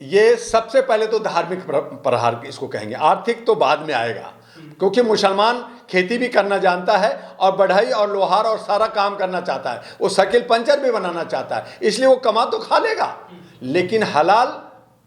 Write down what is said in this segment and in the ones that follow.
ये सबसे पहले तो धार्मिक प्रहार इसको कहेंगे, आर्थिक तो बाद में आएगा, क्योंकि मुसलमान खेती भी करना जानता है और बढ़ई और लोहार और सारा काम करना चाहता है, वो साइकिल पंचर भी बनाना चाहता है, इसलिए वो कमा तो खा लेगा, लेकिन हलाल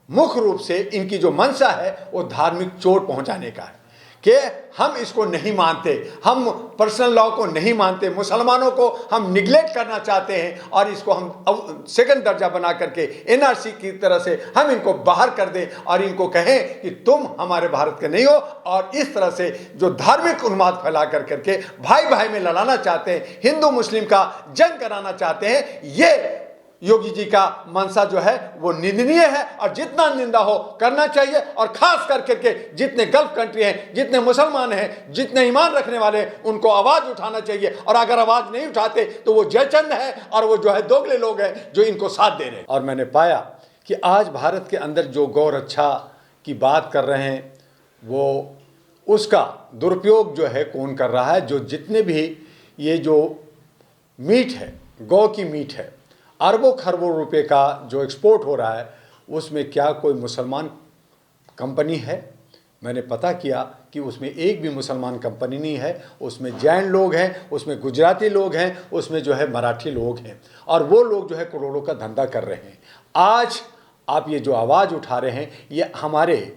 मुख्य रूप से इनकी जो मंशा है वो धार्मिक चोट पहुंचाने का है कि हम इसको नहीं मानते, हम पर्सनल लॉ को नहीं मानते, मुसलमानों को हम निगलेक्ट करना चाहते हैं और इसको हम सेकंड दर्जा बना करके एनआरसी की तरह से हम इनको बाहर कर दें और इनको कहें कि तुम हमारे भारत के नहीं हो, और इस तरह से जो धार्मिक उन्माद फैला करके भाई भाई में लड़ाना चाहते हैं, हिंदू मुस्लिम का जंग कराना चाहते हैं, ये योगी जी का मंशा जो है वो निंदनीय है और जितना निंदा हो करना चाहिए। और खास करके के जितने गल्फ कंट्री हैं, जितने मुसलमान हैं, जितने ईमान रखने वाले हैं, उनको आवाज उठाना चाहिए, और अगर आवाज नहीं उठाते तो वो जयचंद है और वो जो है दोगले लोग हैं जो इनको साथ दे रहे हैं। और मैंने पाया कि आज भारत के अंदर जो गौ रक्षा की बात कर रहे हैं वो उसका दुरुपयोग जो है कौन कर रहा है। जो जितने भी ये जो मीट है, गौ की मीट है, अरबों खरबों रुपए का जो एक्सपोर्ट हो रहा है, उसमें क्या कोई मुसलमान कंपनी है? मैंने पता किया कि उसमें एक भी मुसलमान कंपनी नहीं है, उसमें जैन लोग हैं, उसमें गुजराती लोग हैं, उसमें जो है मराठी लोग हैं, और वो लोग जो है करोड़ों का धंधा कर रहे हैं। आज आप ये जो आवाज़ उठा रहे हैं, ये हमारे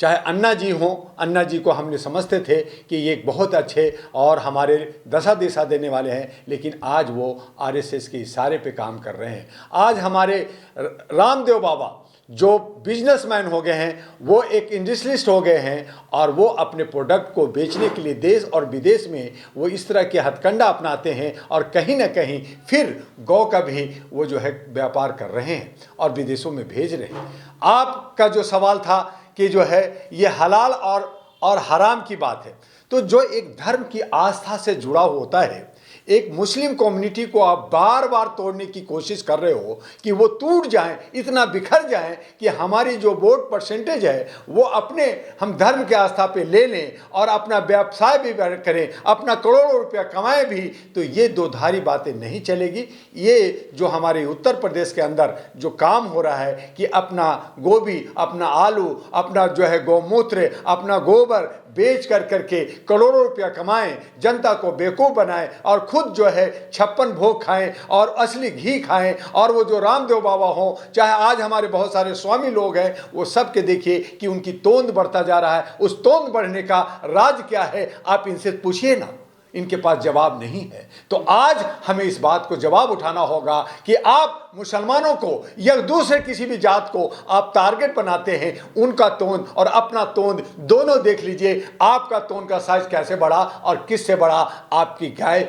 चाहे अन्ना जी हों, अन्ना जी को हमने समझते थे कि ये एक बहुत अच्छे और हमारे दशा दिशा देने वाले हैं, लेकिन आज वो आरएसएस के इशारे पे काम कर रहे हैं। आज हमारे रामदेव बाबा जो बिजनेसमैन हो गए हैं, वो एक इंडस्ट्रियलिस्ट हो गए हैं, और वो अपने प्रोडक्ट को बेचने के लिए देश और विदेश में वो इस तरह के हथकंडा अपनाते हैं, और कहीं ना कहीं फिर गौ का भी वो जो है व्यापार कर रहे हैं और विदेशों में भेज रहे हैं। आपका जो सवाल था कि जो है ये हलाल और हराम की बात है, तो जो एक धर्म की आस्था से जुड़ा होता है, एक मुस्लिम कम्युनिटी को आप बार बार तोड़ने की कोशिश कर रहे हो कि वो टूट जाएं, इतना बिखर जाएं कि हमारी जो वोट परसेंटेज है वो अपने हम धर्म के आस्था पे ले लें और अपना व्यवसाय भी करें, अपना करोड़ों रुपया कमाएं भी, तो ये दो धारी बातें नहीं चलेगी। ये जो हमारे उत्तर प्रदेश के अंदर जो काम हो रहा है कि अपना गोभी, अपना आलू, अपना जो है गौमूत्र, अपना गोबर बेच करके करोड़ों रुपया कमाएं, जनता को बेवकूफ़ बनाएं और खुद जो है 56 भोग खाएं और असली घी खाएं, और वो जो रामदेव बाबा हों, चाहे आज हमारे बहुत सारे स्वामी लोग हैं, वो सब के देखिए कि उनकी तोंद बढ़ता जा रहा है। उस तोंद बढ़ने का राज क्या है, आप इनसे पूछिए ना, इनके पास जवाब नहीं है। तो आज हमें इस बात को जवाब उठाना होगा कि आप मुसलमानों को या दूसरे किसी भी जात को आप टारगेट बनाते हैं, उनका तोंद और अपना तोंद दोनों देख लीजिए। आपका तोंद का साइज कैसे बढ़ा और किससे बढ़ा? आपकी गाय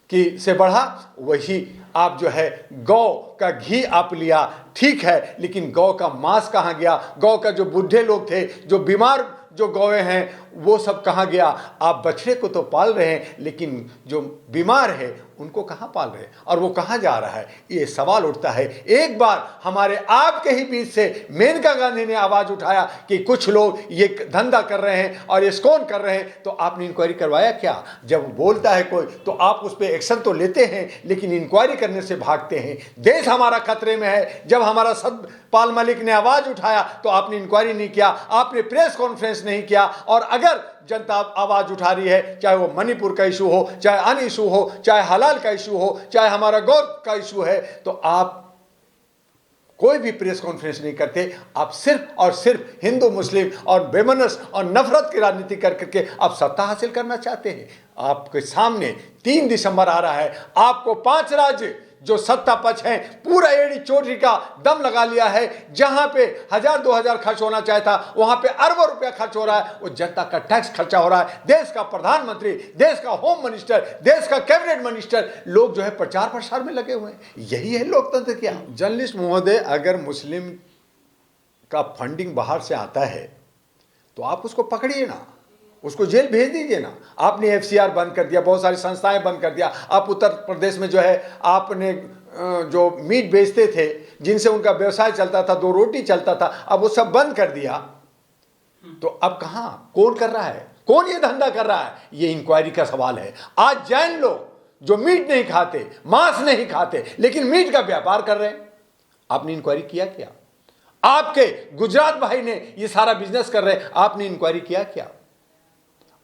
की से बढ़ा। वही आप जो है गौ का घी आप लिया, ठीक है, लेकिन गौ का मांस कहाँ गया? गौ का जो बूढ़े लोग थे, जो बीमार जो गौएं हैं, वो सब कहाँ गया? आप बछड़े को तो पाल रहे हैं, लेकिन जो बीमार है उनको कहाँ पाल रहे हैं, और वो कहाँ जा रहा है? ये सवाल उठता है। एक बार हमारे आपके ही बीच से मेनका गांधी ने आवाज उठाया कि कुछ लोग ये धंधा कर रहे हैं और इस्कॉन कर रहे हैं, तो आपने इंक्वायरी करवाया क्या? जब बोलता है कोई तो आप उस पर एक्शन तो लेते हैं, लेकिन इंक्वायरी करने से भागते हैं। देश हमारा खतरे में है। जब हमारा सतपाल मलिक ने आवाज उठाया तो आपने इंक्वायरी नहीं किया, आपने प्रेस कॉन्फ्रेंस नहीं किया। और अगर जनता आवाज उठा रही है, चाहे वो मणिपुर का इशू हो, चाहे अन्य इशू हो, चाहे हलाल का इशू हो, चाहे हमारा गौ का इशू है, तो आप कोई भी प्रेस कॉन्फ्रेंस नहीं करते। आप सिर्फ और सिर्फ हिंदू मुस्लिम और बेमनस और नफरत की राजनीति करके आप सत्ता हासिल करना चाहते हैं। आपके सामने 3 दिसंबर आ रहा है, आपको 5 राज्य जो सत्ता पक्ष है पूरा एड़ी चोटी का दम लगा लिया है। जहां पे 1000-2000 खर्च होना चाहिए था, वहां पे अरबों रुपया खर्च हो रहा है। वो जनता का टैक्स खर्चा हो रहा है। देश का प्रधानमंत्री, देश का होम मिनिस्टर, देश का कैबिनेट मिनिस्टर, लोग जो है प्रचार प्रसार में लगे हुए हैं। यही है लोकतंत्र क्या? जर्नलिस्ट महोदय, अगर मुस्लिम का फंडिंग बाहर से आता है तो आप उसको पकड़िए ना, उसको जेल भेज दीजिए ना। आपने एफसीआर बंद कर दिया, बहुत सारी संस्थाएं बंद कर दिया। आप उत्तर प्रदेश में जो है आपने जो मीट बेचते थे, जिनसे उनका व्यवसाय चलता था, 2 रोटी चलता था, अब वो सब बंद कर दिया। तो अब कहाँ, कौन कर रहा है, कौन ये धंधा कर रहा है? ये इंक्वायरी का सवाल है। आज जैन लोग जो मीट नहीं खाते, मांस नहीं खाते, लेकिन मीट का व्यापार कर रहे हैं, आपने इंक्वायरी किया क्या? आपके गुजरात भाई ने ये सारा बिजनेस कर रहे हैं, आपने इंक्वायरी किया क्या?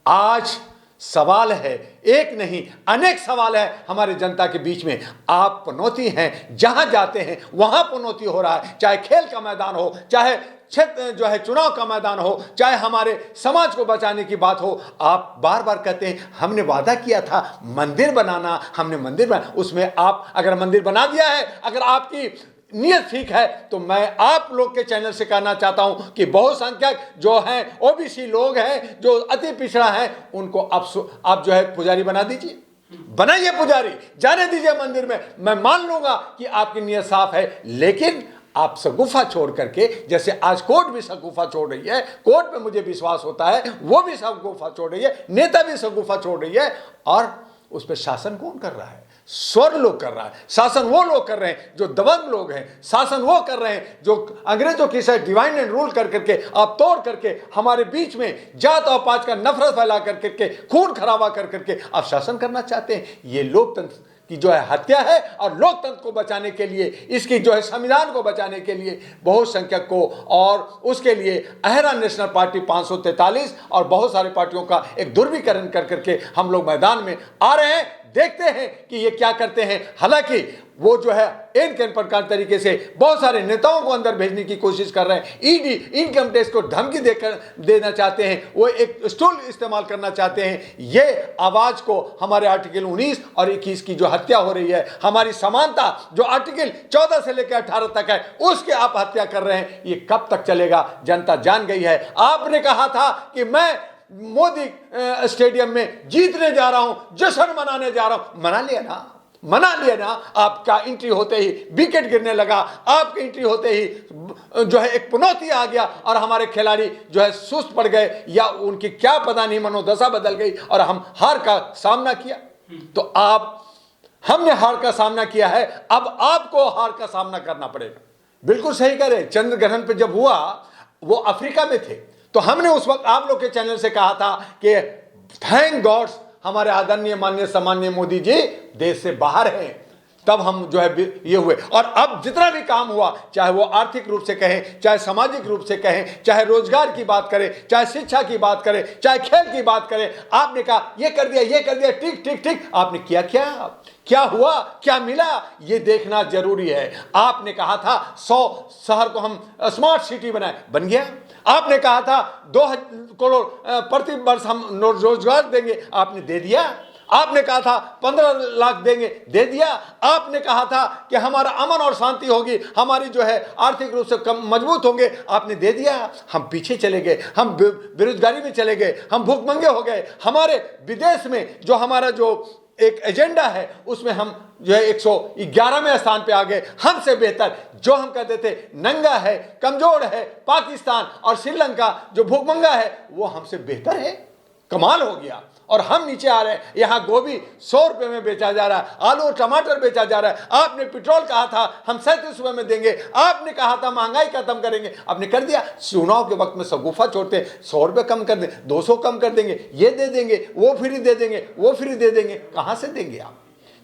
आज सवाल है, एक नहीं अनेक सवाल है हमारे जनता के बीच में। आप पनौती हैं, जहां जाते हैं वहां पनौती हो रहा है, चाहे खेल का मैदान हो, चाहे क्षेत्र जो है चुनाव का मैदान हो, चाहे हमारे समाज को बचाने की बात हो। आप बार बार कहते हैं हमने वादा किया था मंदिर बनाना, हमने मंदिर बना, उसमें आप अगर मंदिर बना दिया है, अगर आपकी नियत ठीक है, तो मैं आप लोग के चैनल से कहना चाहता हूं कि बहुसंख्यक जो हैं, ओबीसी लोग हैं, जो अति पिछड़ा है, उनको आप जो है पुजारी बना दीजिए, बनाइए पुजारी, जाने दीजिए मंदिर में। मैं मान लूंगा कि आपकी नियत साफ है, लेकिन आप सगुफा छोड़ करके, जैसे आज कोर्ट भी सगुफा छोड़ रही है, कोर्ट पे मुझे विश्वास होता है वो भी सगुफा छोड़ रही है, नेता भी सगुफा छोड़ रही है, और उस पर शासन कौन कर रहा है? स्वर लोग कर रहा है। शासन वो लोग कर रहे हैं जो दबंग लोग हैं, शासन वो कर रहे हैं जो अंग्रेजों की शायद डिवाइन एंड रूल कर करके, आप तोड़ करके हमारे बीच में जात और पात का नफरत फैला कर करके, खून खराबा कर करके आप शासन करना चाहते हैं। ये लोकतंत्र की जो है हत्या है, और लोकतंत्र को बचाने के लिए, इसकी जो है संविधान को बचाने के लिए बहुसंख्यक को, और उसके लिए अहरा नेशनल पार्टी 543 और बहुत सारी पार्टियों का एक ध्रुवीकरण कर करके हम लोग मैदान में आ रहे हैं। देखते हैं कि ये क्या करते हैं। हालांकि वो जो है इन प्रकार तरीके से बहुत सारे नेताओं को अंदर भेजने की कोशिश कर रहे हैं। ईडी इनकम टैक्स को धमकी देना चाहते हैं, वो एक स्टूल इस्तेमाल करना चाहते हैं। ये आवाज को हमारे आर्टिकल 19 और 21 की जो हत्या हो रही है, हमारी समानता जो आर्टिकल 14 से लेकर 18 तक है, उसके आप हत्या कर रहे हैं। ये कब तक चलेगा? जनता जान गई है। आपने कहा था कि मैं मोदी स्टेडियम में जीतने जा रहा हूं, जश्न मनाने जा रहा हूं। मना लिया ना। आपका एंट्री होते ही विकेट गिरने लगा, आपकी एंट्री होते ही जो है एक पनौती आ गया, और हमारे खिलाड़ी जो है सुस्त पड़ गए, या उनकी क्या पता नहीं मनोदशा बदल गई, और हम हार का सामना किया। तो हमने हार का सामना किया है, अब आपको हार का सामना करना पड़ेगा। बिल्कुल सही कह रहे। चंद्र ग्रहण पे जब हुआ, वो अफ्रीका में थे, तो हमने उस वक्त आप लोग के चैनल से कहा था कि थैंक गॉड्स हमारे आदरणीय माननीय सम्माननीय मोदी जी देश से बाहर हैं। तब हम जो है ये हुए, और अब जितना भी काम हुआ, चाहे वो आर्थिक रूप से कहें, चाहे सामाजिक रूप से कहें, चाहे रोजगार की बात करें, चाहे शिक्षा की बात करें, चाहे खेल की बात करें, आपने कहा ये कर दिया, ठीक। आपने क्या हुआ, क्या मिला, ये देखना जरूरी है। आपने कहा था 100 शहर को हम स्मार्ट सिटी बनाए, बन गया। आपने कहा था 2 करोड़ प्रति वर्ष हम रोजगार देंगे, आपने दे दिया। आपने कहा था 15 लाख देंगे, दे दिया। आपने कहा था कि हमारा अमन और शांति होगी, हमारी जो है आर्थिक रूप से कम मजबूत होंगे, आपने दे दिया। हम पीछे चले गए, हम बेरोजगारी में चले गए, हम भूखमंगे हो गए। हमारे विदेश में जो हमारा जो एक एजेंडा है, उसमें हम जो है 111वें स्थान पे आ गए। हमसे बेहतर जो हम कहते थे नंगा है, कमजोर है, पाकिस्तान और श्रीलंका जो भूखमंगा है, वो हमसे बेहतर है। कमाल हो गया। और हम नीचे आ रहे हैं। यहाँ गोभी 100 रुपए में बेचा जा रहा है, आलू और टमाटर बेचा जा रहा है। आपने पेट्रोल कहा था हम 37 रुपए में देंगे, आपने कहा था महंगाई खत्म करेंगे, आपने कर दिया। चुनाव के वक्त में सगुफा छोड़ते, 100 रुपए कम कर दें, 200 कम कर देंगे, ये दे देंगे, वो फ्री दे देंगे, वो फ्री दे देंगे। कहाँ से देंगे आप?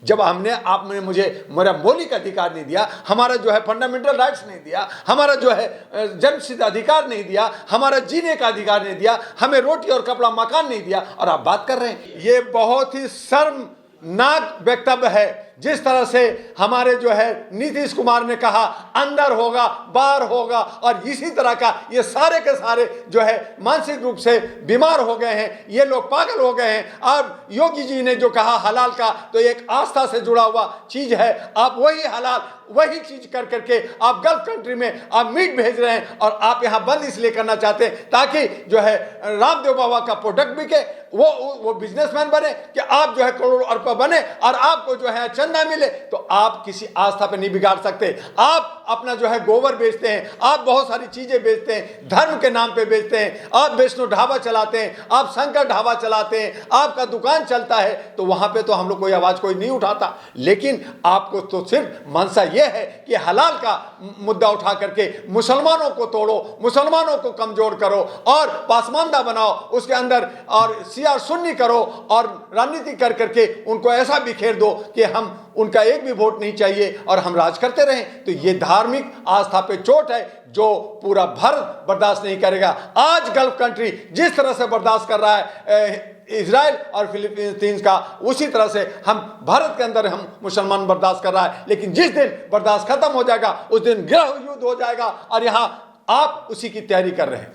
जब आपने मुझे मेरा मौलिक अधिकार नहीं दिया, हमारा जो है फंडामेंटल राइट्स नहीं दिया, हमारा जो है जन्मसिद्ध अधिकार नहीं दिया, हमारा जीने का अधिकार नहीं दिया, हमें रोटी और कपड़ा मकान नहीं दिया, और आप बात कर रहे हैं। ये बहुत ही शर्मनाक वक्तव्य है। जिस तरह से हमारे जो है नीतीश कुमार ने कहा अंदर होगा बाहर होगा, और इसी तरह का ये सारे के सारे जो है मानसिक रूप से बीमार हो गए हैं, ये लोग पागल हो गए हैं। अब योगी जी ने जो कहा हलाल का, तो एक आस्था से जुड़ा हुआ चीज है। आप वही हलाल वही चीज कर करके आप गल्फ कंट्री में आप मीट भेज रहे हैं, और आप यहाँ बंद इसलिए करना चाहते हैं ताकि जो है रामदेव बाबा का प्रोडक्ट बिके, वो बिजनेसमैन बने, कि आप जो है करोड़ रुपए बने और आपको जो है चंदा मिले। तो आप किसी आस्था पे नहीं बिगाड़ सकते। आप अपना जो है गोबर बेचते हैं, आप बहुत सारी चीजें बेचते हैं, धर्म के नाम पे बेचते हैं, आप वैष्णो ढाबा चलाते हैं, आप शंकर ढाबा चलाते हैं, आपका दुकान चलता है, तो वहां पे तो हम लोग कोई आवाज कोई नहीं उठाता। लेकिन आपको तो सिर्फ मनसा यह है कि हलाल का मुद्दा उठा करके मुसलमानों को तोड़ो, मुसलमानों को कमजोर करो और पासमानदा बनाओ, उसके अंदर और सिया सुन्नी करो, और राजनीति कर करके उनको ऐसा बिखेर दो कि हम उनका एक भी वोट नहीं चाहिए और हम राज करते रहें, तो ये धार्मिक आस्था पे चोट है जो पूरा भारत बर्दाश्त नहीं करेगा। आज गल्फ कंट्री जिस तरह से बर्दाश्त कर रहा है इजराइल और फिलीपींस का, उसी तरह से हम भारत के अंदर हम मुसलमान बर्दाश्त कर रहा है। लेकिन जिस दिन बर्दाश्त खत्म हो जाएगा उस दिन गृह युद्ध हो जाएगा और यहाँ आप उसी की तैयारी कर रहे हैं।